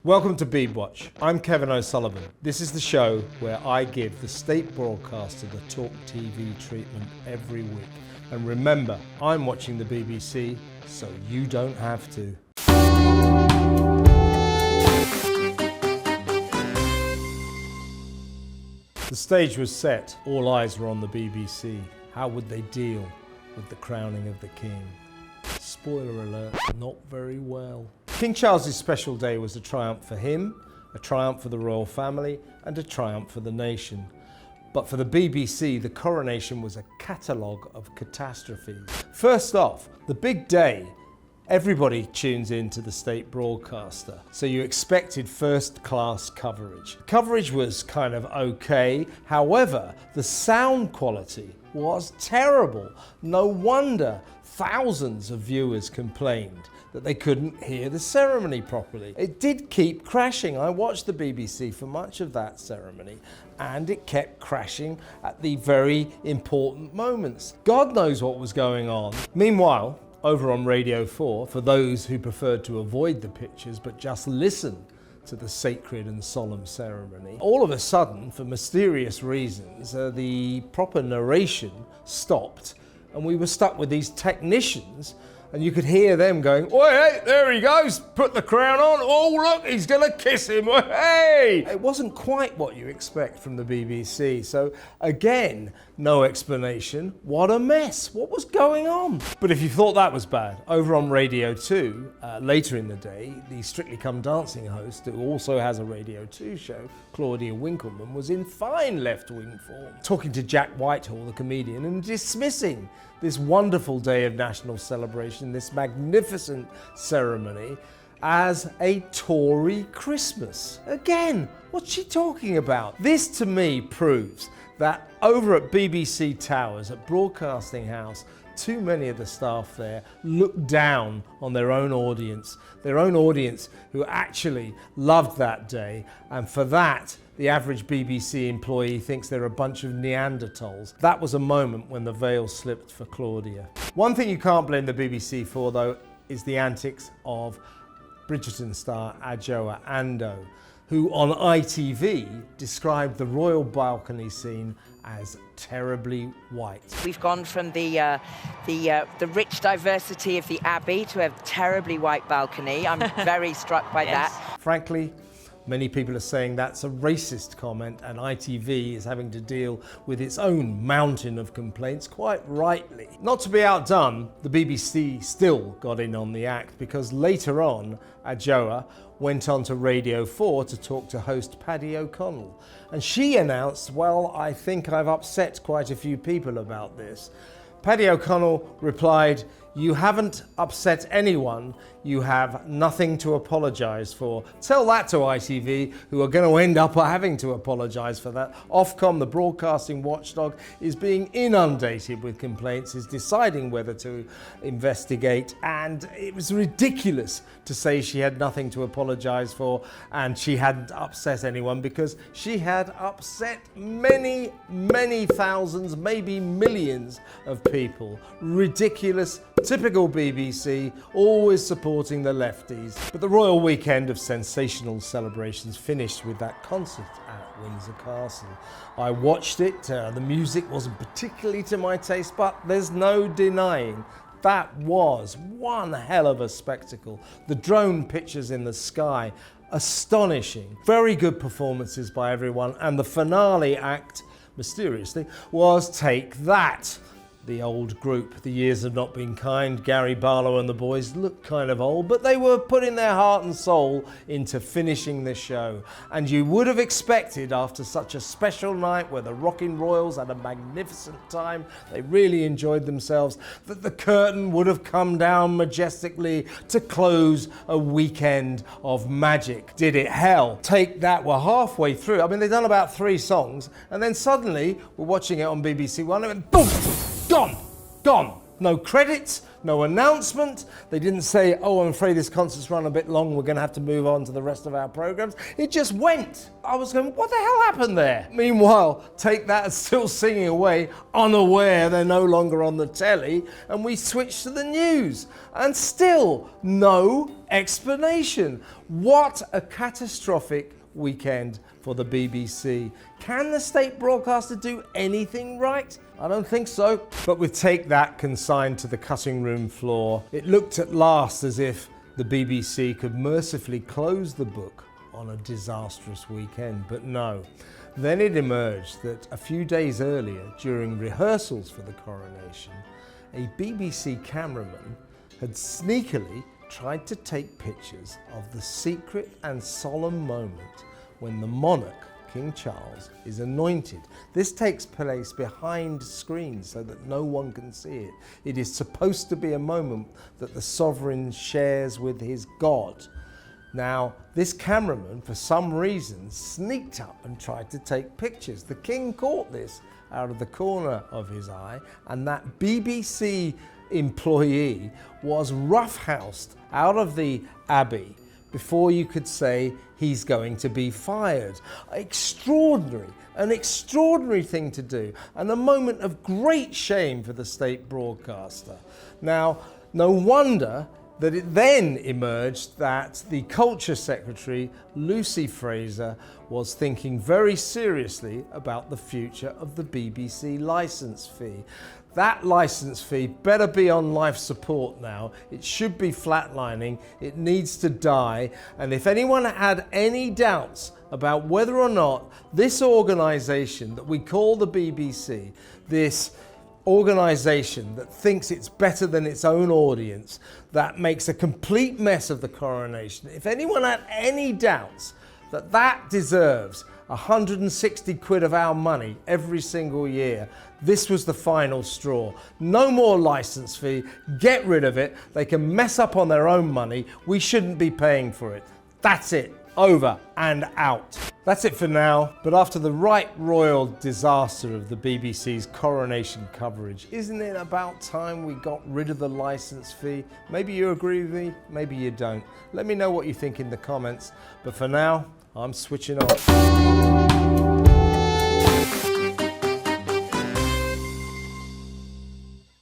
Welcome to Beeb Watch. I'm Kevin O'Sullivan. This is the show where I give the state broadcaster the TalkTV treatment every week. And remember, I'm watching the BBC, so you don't have to. The stage was set. All eyes were on the BBC. How would they deal with the crowning of the King? Spoiler alert, not very well. King Charles' special day was a triumph for him, a triumph for the royal family, and a triumph for the nation. But for the BBC, the coronation was a catalogue of catastrophes. First off, the big day. Everybody tunes in to the state broadcaster, so you expected first-class coverage. Coverage was kind of okay, however, the sound quality was terrible. No wonder thousands of viewers complained that they couldn't hear the ceremony properly. It did keep crashing. I watched the BBC for much of that ceremony, and it kept crashing at the very important moments. God knows what was going on. Meanwhile, over on Radio 4, for those who preferred to avoid the pictures but just listen to the sacred and solemn ceremony, all of a sudden, for mysterious reasons, the proper narration stopped, and we were stuck with these technicians, and you could hear them going, "Oh, hey, there he goes, put the crown on, oh look, he's gonna kiss him, oh, hey!" It wasn't quite what you expect from the BBC, so again, no explanation. What a mess, what was going on? But if you thought that was bad, over on Radio 2, later in the day, the Strictly Come Dancing host, who also has a Radio 2 show, Claudia Winkleman, was in fine left-wing form, talking to Jack Whitehall, the comedian, and dismissing this wonderful day of national celebration, this magnificent ceremony, as a Tory Christmas. Again, what's she talking about? This to me proves that over at BBC Towers, at Broadcasting House, too many of the staff there look down on their own audience who actually loved that day, and for that, the average BBC employee thinks they're a bunch of Neanderthals. That was a moment when the veil slipped for Claudia. One thing you can't blame the BBC for, though, is the antics of Bridgerton star Adjoa Andoh, who on ITV described the royal balcony scene as terribly white. We've gone from the rich diversity of the Abbey to a terribly white balcony. I'm very struck by that. Frankly, many people are saying that's a racist comment, and ITV is having to deal with its own mountain of complaints, quite rightly. Not to be outdone, the BBC still got in on the act, because later on, Adjoa went on to Radio 4 to talk to host Paddy O'Connell. And she announced, "Well, I think I've upset quite a few people about this." Paddy O'Connell replied, "You haven't upset anyone, you have nothing to apologise for." Tell that to ITV, who are going to end up having to apologise for that. Ofcom, the broadcasting watchdog, is being inundated with complaints, is deciding whether to investigate, and it was ridiculous to say she had nothing to apologise for and she hadn't upset anyone, because she had upset many, many thousands, maybe millions of people. Ridiculous. Typical BBC, always supporting the lefties. But the royal weekend of sensational celebrations finished with that concert at Windsor Castle. I watched it, the music wasn't particularly to my taste, but there's no denying that was one hell of a spectacle. The drone pictures in the sky, astonishing. Very good performances by everyone, and the finale act, mysteriously, was Take That. The old group, the years have not been kind. Gary Barlow and the boys looked kind of old, but they were putting their heart and soul into finishing the show. And you would have expected, after such a special night where the Rockin' Royals had a magnificent time, they really enjoyed themselves, that the curtain would have come down majestically to close a weekend of magic. Did it? Hell, Take That were halfway through. I mean, they'd done about 3 songs, and then suddenly we're watching it on BBC One, and it went boom! Gone! No credits, no announcement. They didn't say, oh, I'm afraid this concert's run a bit long, we're going to have to move on to the rest of our programs. It just went. I was going, what the hell happened there? Meanwhile, Take That is still singing away, unaware they're no longer on the telly, and we switched to the news. And still, no explanation. What a catastrophic weekend for the BBC. Can the state broadcaster do anything right? I don't think so. But with Take That consigned to the cutting room floor, it looked at last as if the BBC could mercifully close the book on a disastrous weekend, but no. Then it emerged that a few days earlier, during rehearsals for the coronation, a BBC cameraman had sneakily tried to take pictures of the secret and solemn moment when the monarch, King Charles, is anointed. This takes place behind screens so that no one can see it. It is supposed to be a moment that the sovereign shares with his God. Now, this cameraman, for some reason, sneaked up and tried to take pictures. The king caught this out of the corner of his eye, and that BBC employee was roughhoused out of the Abbey before you could say he's going to be fired. Extraordinary, an extraordinary thing to do, and a moment of great shame for the state broadcaster. Now, no wonder that it then emerged that the Culture Secretary, Lucy Fraser, was thinking very seriously about the future of the BBC licence fee. That licence fee better be on life support now. It should be flatlining. It needs to die. And if anyone had any doubts about whether or not this organisation that we call the BBC, this organisation that thinks it's better than its own audience, that makes a complete mess of the coronation, if anyone had any doubts that that deserves 160 quid of our money every single year, this was the final straw. No more licence fee, get rid of it. They can mess up on their own money. We shouldn't be paying for it. That's it, over and out. That's it for now, but after the right royal disaster of the BBC's coronation coverage, isn't it about time we got rid of the licence fee? Maybe you agree with me, maybe you don't. Let me know what you think in the comments, but for now, I'm switching off.